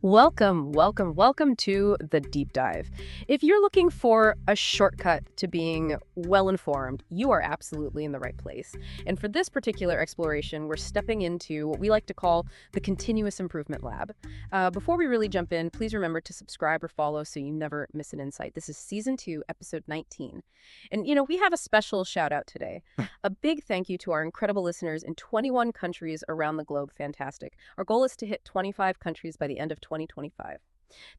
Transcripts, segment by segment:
Welcome to the deep dive. If you're looking for a shortcut to being well-informed, you are absolutely in the right place. And for this particular exploration, we're stepping into what we like to call the continuous improvement lab. Before we really jump in, please remember to subscribe or follow so you never miss an insight. This is Season 2, Episode 19. And, we have a special shout out today. A big thank you to our incredible listeners in 21 countries around the globe. Fantastic. Our goal is to hit 25 countries by the end of 2025.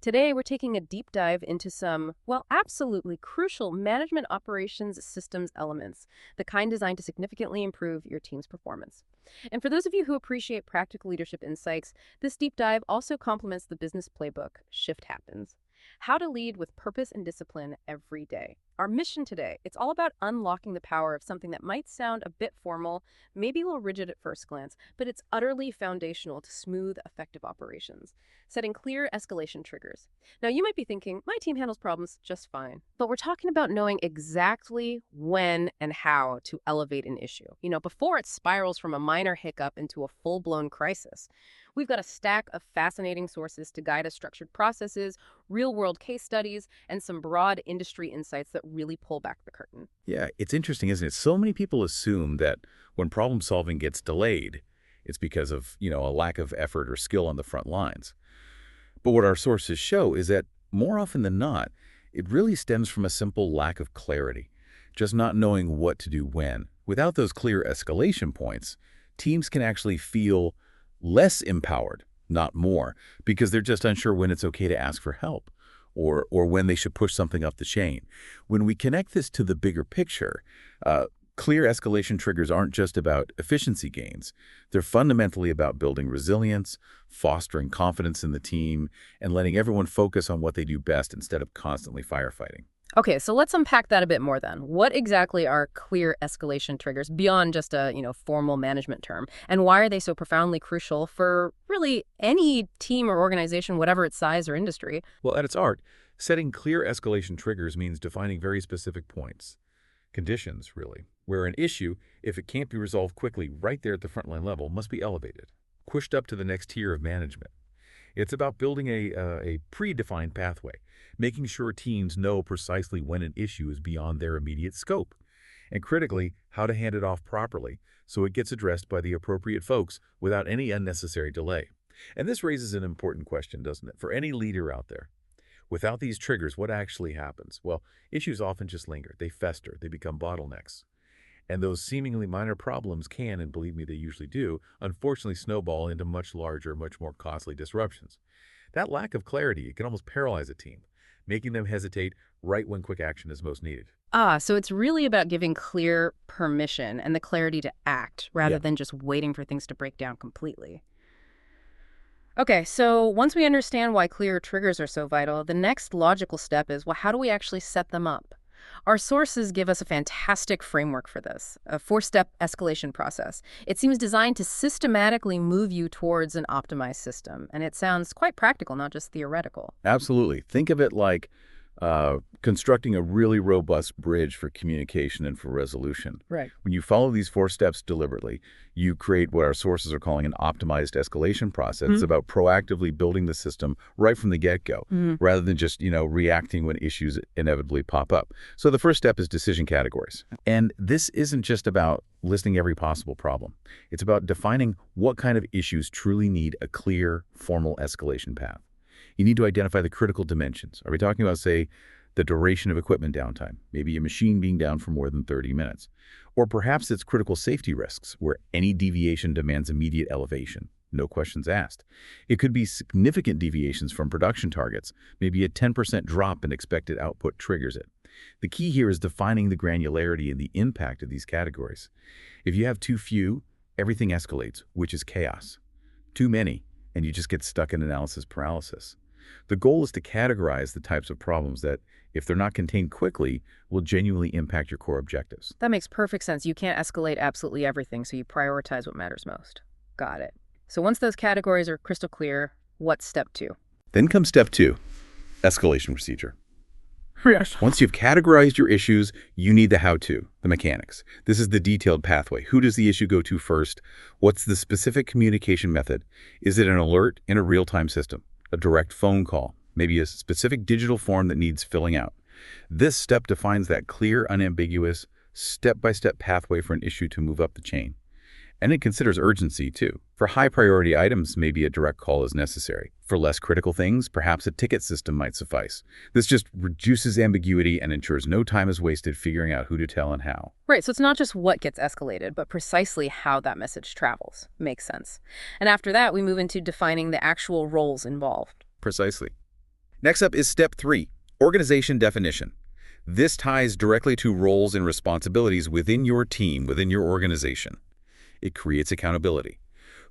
Today, we're taking a deep dive into some, absolutely crucial management operations systems elements, the kind designed to significantly improve your team's performance. And for those of you who appreciate practical leadership insights, this deep dive also complements the business playbook, Shift Happens. How to lead with purpose and discipline every day. Our mission today, it's all about unlocking the power of something that might sound a bit formal, maybe a little rigid at first glance, but it's utterly foundational to smooth, effective operations. Setting clear escalation triggers. Now, you might be thinking, my team handles problems just fine. But we're talking about knowing exactly when and how to elevate an issue, before it spirals from a minor hiccup into a full-blown crisis. We've got a stack of fascinating sources to guide us: structured processes, real-world case studies, and some broad industry insights that really pull back the curtain. Yeah, it's interesting, isn't it? So many people assume that when problem solving gets delayed, it's because of, a lack of effort or skill on the front lines. But what our sources show is that more often than not, it really stems from a simple lack of clarity, just not knowing what to do when. Without those clear escalation points, teams can actually feel less empowered, not more, because they're just unsure when it's okay to ask for help or when they should push something up the chain. When we connect this to the bigger picture, clear escalation triggers aren't just about efficiency gains. They're fundamentally about building resilience, fostering confidence in the team, and letting everyone focus on what they do best instead of constantly firefighting. Okay, so let's unpack that a bit more then. What exactly are clear escalation triggers beyond just a, formal management term? And why are they so profoundly crucial for really any team or organization, whatever its size or industry? Well, at its heart, setting clear escalation triggers means defining very specific points, conditions, really, where an issue, if it can't be resolved quickly right there at the frontline level, must be elevated, pushed up to the next tier of management. It's about building a predefined pathway, making sure teams know precisely when an issue is beyond their immediate scope, and critically, how to hand it off properly so it gets addressed by the appropriate folks without any unnecessary delay. And this raises an important question, doesn't it, for any leader out there? Without these triggers, what actually happens? Well, issues often just linger. They fester. They become bottlenecks. And those seemingly minor problems can, and believe me, they usually do, unfortunately snowball into much larger, much more costly disruptions. That lack of clarity, it can almost paralyze a team, making them hesitate right when quick action is most needed. So it's really about giving clear permission and the clarity to act rather than just waiting for things to break down completely. Okay, so once we understand why clear triggers are so vital, the next logical step is, how do we actually set them up? Our sources give us a fantastic framework for this, a 4-step escalation process. It seems designed to systematically move you towards an optimized system, and it sounds quite practical, not just theoretical. Absolutely. Think of it like constructing a really robust bridge for communication and for resolution. Right. When you follow these 4 steps deliberately, you create what our sources are calling an optimized escalation process. It's about proactively building the system right from the get-go, rather than just, reacting when issues inevitably pop up. So the first step is decision categories. And this isn't just about listing every possible problem. It's about defining what kind of issues truly need a clear, formal escalation path. You need to identify the critical dimensions. Are we talking about, say, the duration of equipment downtime, maybe a machine being down for more than 30 minutes? Or perhaps it's critical safety risks, where any deviation demands immediate elevation, no questions asked. It could be significant deviations from production targets. Maybe a 10% drop in expected output triggers it. The key here is defining the granularity and the impact of these categories. If you have too few, everything escalates, which is chaos. Too many, and you just get stuck in analysis paralysis. The goal is to categorize the types of problems that, if they're not contained quickly, will genuinely impact your core objectives. That makes perfect sense. You can't escalate absolutely everything, so you prioritize what matters most. Got it. So once those categories are crystal clear, what's step 2? Then comes step 2, escalation procedure. Yes. Once you've categorized your issues, you need the how-to, the mechanics. This is the detailed pathway. Who does the issue go to first? What's the specific communication method? Is it an alert in a real-time system? a direct phone call, maybe a specific digital form that needs filling out. This step defines that clear, unambiguous, step-by-step pathway for an issue to move up the chain. And it considers urgency, too. For high-priority items, maybe a direct call is necessary. For less critical things, perhaps a ticket system might suffice. This just reduces ambiguity and ensures no time is wasted figuring out who to tell and how. Right, so it's not just what gets escalated, but precisely how that message travels. Makes sense. And after that, we move into defining the actual roles involved. Precisely. Next up is step 3, organization definition. This ties directly to roles and responsibilities within your team, within your organization. It creates accountability.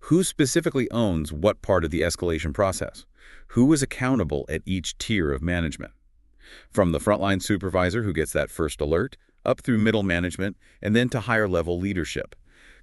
Who specifically owns what part of the escalation process? Who is accountable at each tier of management? From the frontline supervisor who gets that first alert, up through middle management, and then to higher-level leadership.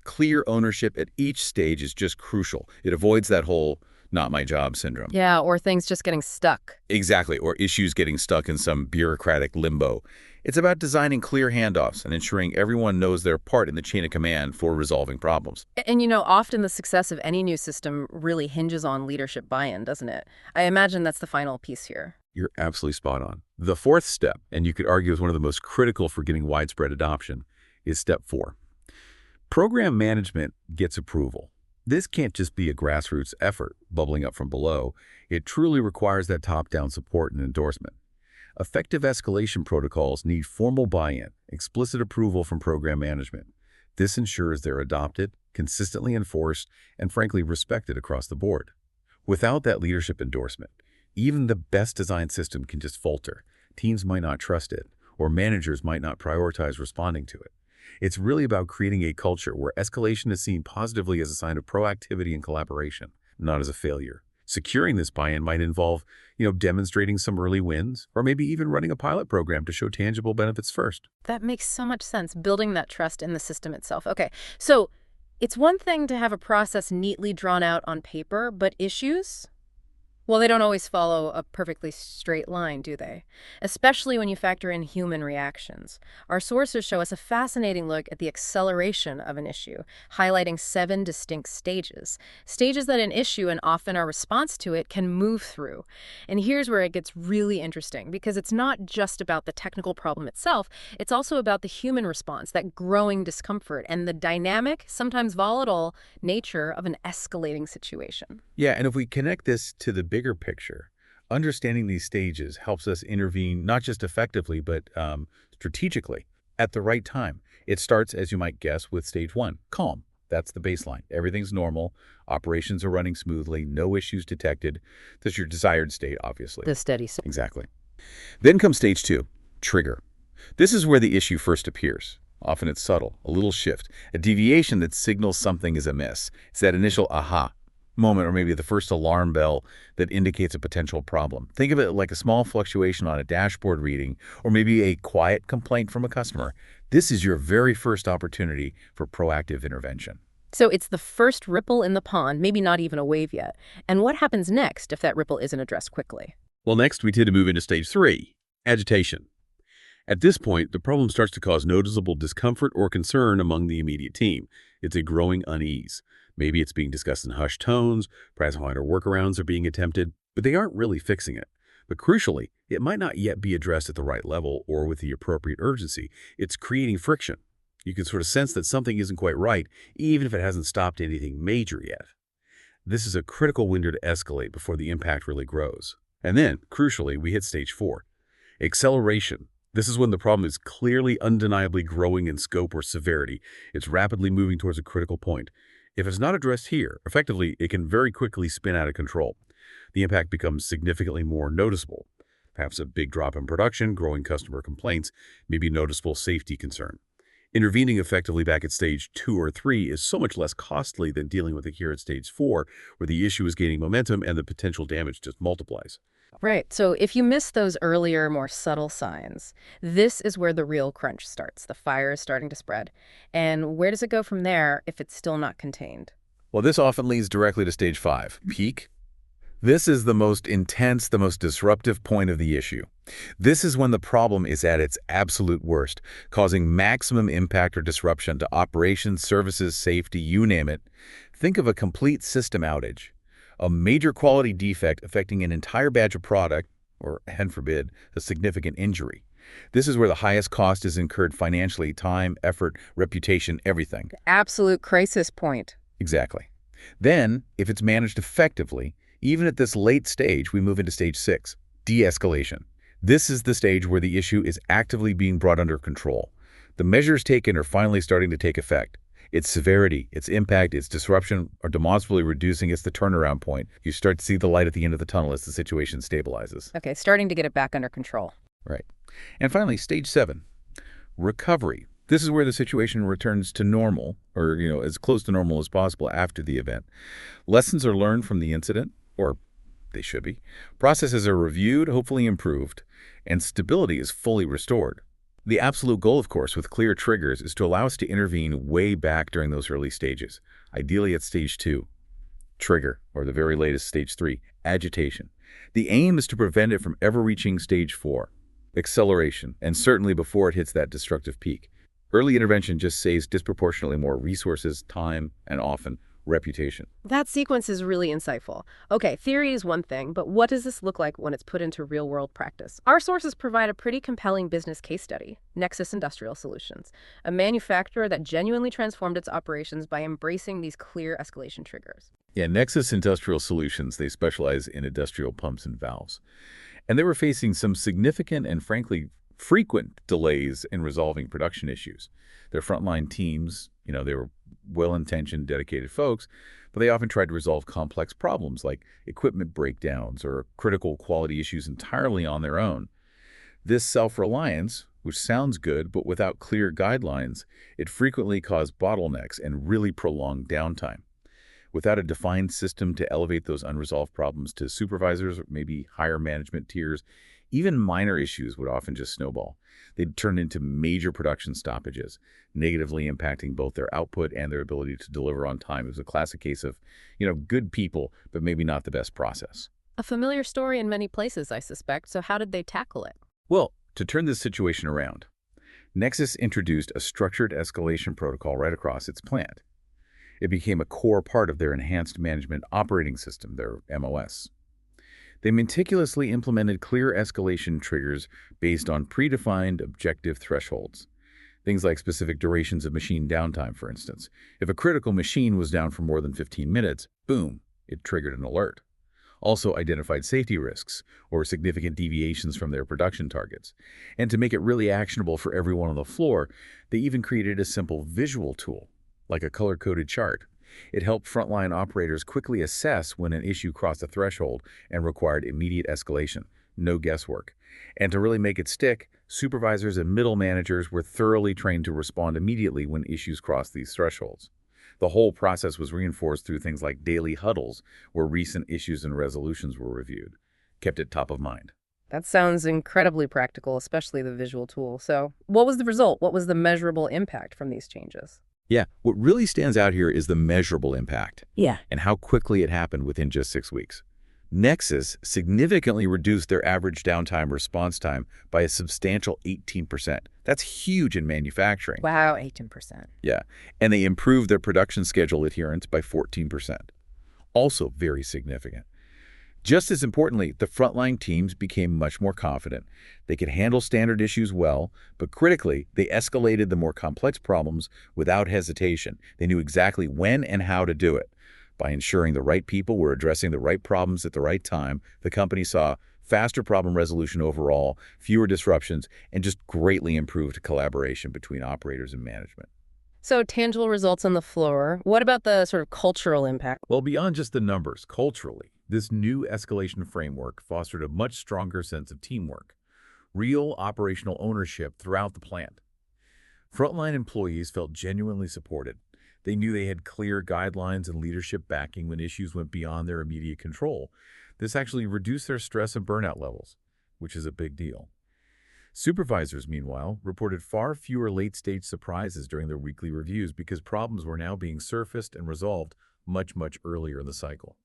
Clear ownership at each stage is just crucial. It avoids that whole not my job syndrome. Yeah, or things just getting stuck. Exactly, or issues getting stuck in some bureaucratic limbo. It's about designing clear handoffs and ensuring everyone knows their part in the chain of command for resolving problems. And often the success of any new system really hinges on leadership buy-in, doesn't it? I imagine that's the final piece here. You're absolutely spot on. The fourth step, and you could argue is one of the most critical for getting widespread adoption, is step 4. Program management gets approval. This can't just be a grassroots effort bubbling up from below. It truly requires that top-down support and endorsement. Effective escalation protocols need formal buy-in, explicit approval from program management. This ensures they're adopted, consistently enforced, and frankly respected across the board. Without that leadership endorsement, even the best designed system can just falter. Teams might not trust it, or managers might not prioritize responding to it. It's really about creating a culture where escalation is seen positively as a sign of proactivity and collaboration, not as a failure. Securing this buy-in might involve, demonstrating some early wins, or maybe even running a pilot program to show tangible benefits first. That makes so much sense, building that trust in the system itself. Okay, so it's one thing to have a process neatly drawn out on paper, but issues? Well, they don't always follow a perfectly straight line, do they? Especially when you factor in human reactions. Our sources show us a fascinating look at the acceleration of an issue, highlighting 7 distinct stages. Stages that an issue and often our response to it can move through. And here's where it gets really interesting, because it's not just about the technical problem itself, it's also about the human response, that growing discomfort, and the dynamic, sometimes volatile, nature of an escalating situation. Yeah, and if we connect this to the bigger picture, understanding these stages helps us intervene not just effectively, but strategically at the right time. It starts, as you might guess, with stage 1, calm. That's the baseline. Everything's normal. Operations are running smoothly. No issues detected. That's your desired state, obviously. The steady state. Exactly. Then comes stage 2, trigger. This is where the issue first appears. Often it's subtle, a little shift, a deviation that signals something is amiss. It's that initial aha moment, or maybe the first alarm bell that indicates a potential problem. Think of it like a small fluctuation on a dashboard reading, or maybe a quiet complaint from a customer. This is your very first opportunity for proactive intervention. So it's the first ripple in the pond, maybe not even a wave yet. And what happens next if that ripple isn't addressed quickly? Well, next we tend to move into stage 3, agitation. At this point, the problem starts to cause noticeable discomfort or concern among the immediate team. It's a growing unease. Maybe it's being discussed in hushed tones, perhaps minor workarounds are being attempted, but they aren't really fixing it. But crucially, it might not yet be addressed at the right level or with the appropriate urgency. It's creating friction. You can sort of sense that something isn't quite right, even if it hasn't stopped anything major yet. This is a critical window to escalate before the impact really grows. And then, crucially, we hit stage 4, acceleration. This is when the problem is clearly, undeniably growing in scope or severity. It's rapidly moving towards a critical point. If it's not addressed here, effectively, it can very quickly spin out of control. The impact becomes significantly more noticeable. Perhaps a big drop in production, growing customer complaints, maybe noticeable safety concern. Intervening effectively back at stage 2 or 3 is so much less costly than dealing with it here at stage 4, where the issue is gaining momentum and the potential damage just multiplies. Right. So if you miss those earlier, more subtle signs, this is where the real crunch starts. The fire is starting to spread. And where does it go from there if it's still not contained? Well, this often leads directly to stage 5, peak. This is the most intense, the most disruptive point of the issue. This is when the problem is at its absolute worst, causing maximum impact or disruption to operations, services, safety, you name it. Think of a complete system outage. A major quality defect affecting an entire batch of product, or, heaven forbid, a significant injury. This is where the highest cost is incurred financially, time, effort, reputation, everything. Absolute crisis point. Exactly. Then, if it's managed effectively, even at this late stage, we move into stage 6, de-escalation. This is the stage where the issue is actively being brought under control. The measures taken are finally starting to take effect. Its severity, its impact, its disruption are demonstrably reducing. It's the turnaround point. You start to see the light at the end of the tunnel as the situation stabilizes. Okay, starting to get it back under control. Right. And finally, stage 7, recovery. This is where the situation returns to normal, or, as close to normal as possible after the event. Lessons are learned from the incident, or they should be. Processes are reviewed, hopefully improved, and stability is fully restored. The absolute goal, of course, with clear triggers is to allow us to intervene way back during those early stages, ideally at stage 2, trigger, or the very latest stage 3, agitation. The aim is to prevent it from ever reaching stage 4, acceleration, and certainly before it hits that destructive peak. Early intervention just saves disproportionately more resources, time, and often reputation. That sequence is really insightful. Okay, theory is one thing, but what does this look like when it's put into real-world practice? Our sources provide a pretty compelling business case study, Nexus Industrial Solutions, a manufacturer that genuinely transformed its operations by embracing these clear escalation triggers. Yeah, Nexus Industrial Solutions, they specialize in industrial pumps and valves. And they were facing some significant and frankly frequent delays in resolving production issues. Their frontline teams, they were well-intentioned, dedicated folks, but they often tried to resolve complex problems like equipment breakdowns or critical quality issues entirely on their own. This self-reliance, which sounds good, but without clear guidelines, it frequently caused bottlenecks and really prolonged downtime. Without a defined system to elevate those unresolved problems to supervisors or maybe higher management tiers, even minor issues would often just snowball. They'd turn into major production stoppages, negatively impacting both their output and their ability to deliver on time. It was a classic case of, good people, but maybe not the best process. A familiar story in many places, I suspect, so how did they tackle it? Well, to turn this situation around, Nexus introduced a structured escalation protocol right across its plant. It became a core part of their enhanced management operating system, their MOS. They meticulously implemented clear escalation triggers based on predefined objective thresholds. Things like specific durations of machine downtime, for instance. If a critical machine was down for more than 15 minutes, boom, it triggered an alert. Also identified safety risks or significant deviations from their production targets. And to make it really actionable for everyone on the floor, they even created a simple visual tool, like a color-coded chart. It helped frontline operators quickly assess when an issue crossed a threshold and required immediate escalation, no guesswork. And to really make it stick, supervisors and middle managers were thoroughly trained to respond immediately when issues crossed these thresholds. The whole process was reinforced through things like daily huddles, where recent issues and resolutions were reviewed. Kept it top of mind. That sounds incredibly practical, especially the visual tool. So what was the result? What was the measurable impact from these changes? Yeah, what really stands out here is the measurable impact. Yeah. And how quickly it happened within just 6 weeks. Nexus significantly reduced their average downtime response time by a substantial 18%. That's huge in manufacturing. Wow, 18%. Yeah, and they improved their production schedule adherence by 14%. Also very significant. Just as importantly, the frontline teams became much more confident. They could handle standard issues well, but critically, they escalated the more complex problems without hesitation. They knew exactly when and how to do it. By ensuring the right people were addressing the right problems at the right time, the company saw faster problem resolution overall, fewer disruptions, and just greatly improved collaboration between operators and management. So tangible results on the floor. What about the sort of cultural impact? Well, beyond just the numbers, culturally, this new escalation framework fostered a much stronger sense of teamwork, real operational ownership throughout the plant. Frontline employees felt genuinely supported. They knew they had clear guidelines and leadership backing when issues went beyond their immediate control. This actually reduced their stress and burnout levels, which is a big deal. Supervisors, meanwhile, reported far fewer late-stage surprises during their weekly reviews because problems were now being surfaced and resolved much earlier in the cycle.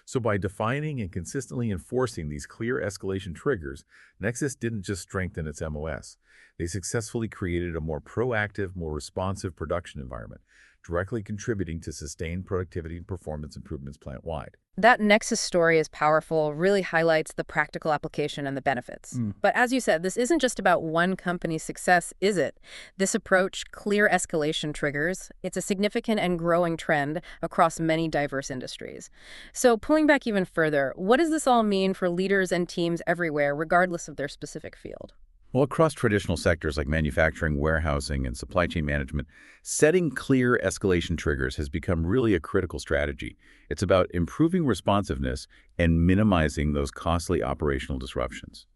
So by defining and consistently enforcing these clear escalation triggers, Nexus didn't just strengthen its MOS. They successfully created a more proactive, more responsive production environment, directly contributing to sustained productivity and performance improvements plant-wide. That Nexus story is powerful, really highlights the practical application and the benefits. But as you said, this isn't just about one company's success, is it? This approach, clear escalation triggers, it's a significant and growing trend across many diverse industries. So pulling back even further, what does this all mean for leaders and teams everywhere, regardless of their specific field? Well, across traditional sectors like manufacturing, warehousing, and supply chain management, setting clear escalation triggers has become really a critical strategy. It's about improving responsiveness and minimizing those costly operational disruptions.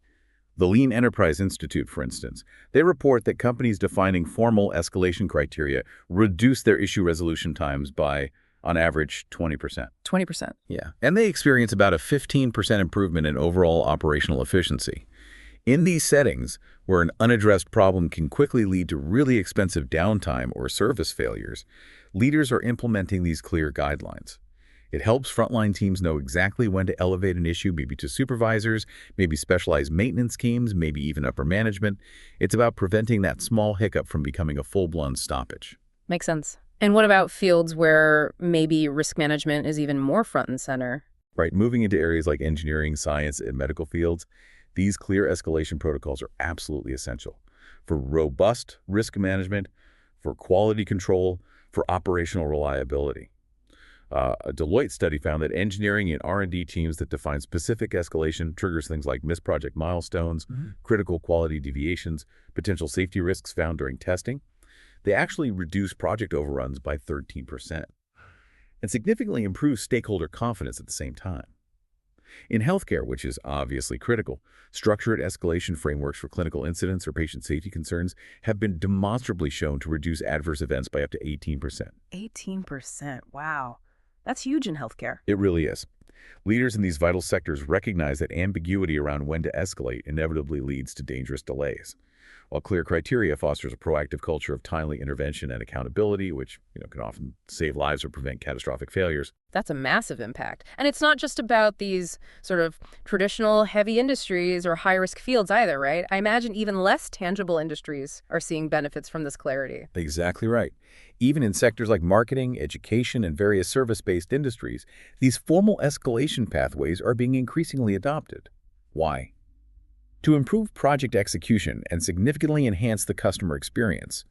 The Lean Enterprise Institute, for instance, they report that companies defining formal escalation criteria reduce their issue resolution times by, on average, 20%. 20%. Yeah. And they experience about a 15% improvement in overall operational efficiency. In these settings, where an unaddressed problem can quickly lead to really expensive downtime or service failures, leaders are implementing these clear guidelines. It helps frontline teams know exactly when to elevate an issue, maybe to supervisors, maybe specialized maintenance teams, maybe even upper management. It's about preventing that small hiccup from becoming a full-blown stoppage. Makes sense. And what about fields where maybe risk management is even more front and center? Right, moving into areas like engineering, science, and medical fields, these clear escalation protocols are absolutely essential for robust risk management, for quality control, for operational reliability. A Deloitte study found that engineering and R&D teams that define specific escalation triggers things like missed project milestones, critical quality deviations, potential safety risks found during testing. They actually reduce project overruns by 13% and significantly improve stakeholder confidence at the same time. In healthcare, which is obviously critical, structured escalation frameworks for clinical incidents or patient safety concerns have been demonstrably shown to reduce adverse events by up to 18%. 18%. Wow. That's huge in healthcare. It really is. Leaders in these vital sectors recognize that ambiguity around when to escalate inevitably leads to dangerous delays, while clear criteria fosters a proactive culture of timely intervention and accountability, which can often save lives or prevent catastrophic failures. That's a massive impact. And it's not just about these sort of traditional heavy industries or high-risk fields either, right? I imagine even less tangible industries are seeing benefits from this clarity. Exactly right. Even in sectors like marketing, education, and various service-based industries, these formal escalation pathways are being increasingly adopted. Why? To improve project execution and significantly enhance the customer experience.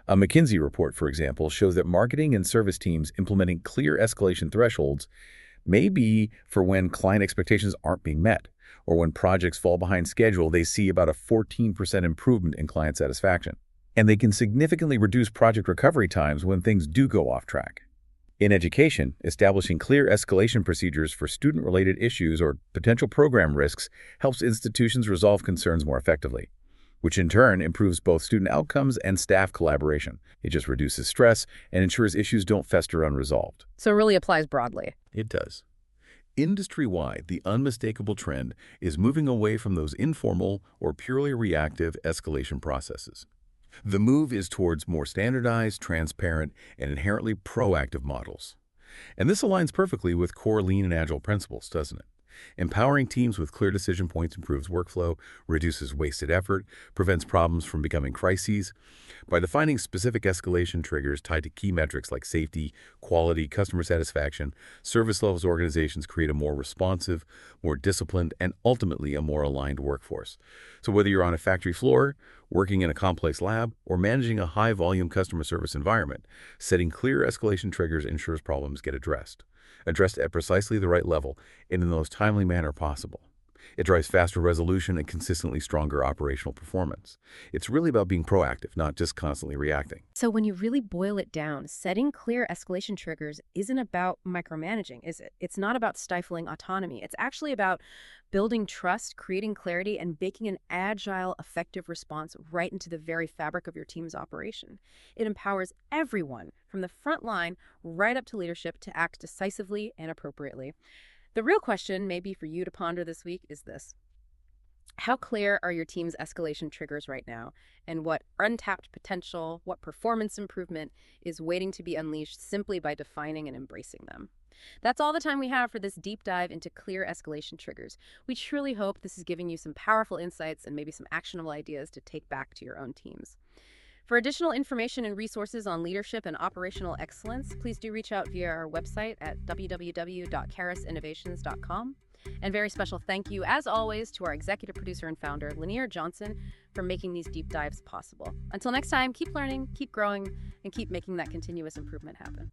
A McKinsey report, for example, shows that marketing and service teams implementing clear escalation thresholds may be for when client expectations aren't being met, or when projects fall behind schedule, they see about a 14% improvement in client satisfaction. And they can significantly reduce project recovery times when things do go off track. In education, establishing clear escalation procedures for student-related issues or potential program risks helps institutions resolve concerns more effectively, which in turn improves both student outcomes and staff collaboration. It just reduces stress and ensures issues don't fester unresolved. So it really applies broadly. It does. Industry-wide, the unmistakable trend is moving away from those informal or purely reactive escalation processes. The move is towards more standardized, transparent, and inherently proactive models. And this aligns perfectly with core lean and agile principles, doesn't it? Empowering teams with clear decision points improves workflow, reduces wasted effort, prevents problems from becoming crises. By defining specific escalation triggers tied to key metrics like safety, quality, customer satisfaction, service levels organizations create a more responsive, more disciplined, and ultimately a more aligned workforce. So whether you're on a factory floor, working in a complex lab, or managing a high-volume customer service environment, setting clear escalation triggers ensures problems get addressed at precisely the right level and in the most timely manner possible. It drives faster resolution and consistently stronger operational performance. It's really about being proactive, not just constantly reacting. So when you really boil it down, setting clear escalation triggers isn't about micromanaging, is it? It's not about stifling autonomy. It's actually about building trust, creating clarity, and baking an agile, effective response right into the very fabric of your team's operation. It empowers everyone from the front line right up to leadership to act decisively and appropriately. The real question, maybe for you to ponder this week, is this. How clear are your team's escalation triggers right now? And what untapped potential, what performance improvement is waiting to be unleashed simply by defining and embracing them? That's all the time we have for this deep dive into clear escalation triggers. We truly hope this is giving you some powerful insights and maybe some actionable ideas to take back to your own teams. For additional information and resources on leadership and operational excellence, please do reach out via our website at www.karasinnovations.com. And very special thank you, as always, to our executive producer and founder, Lanier Johnson, for making these deep dives possible. Until next time, keep learning, keep growing, and keep making that continuous improvement happen.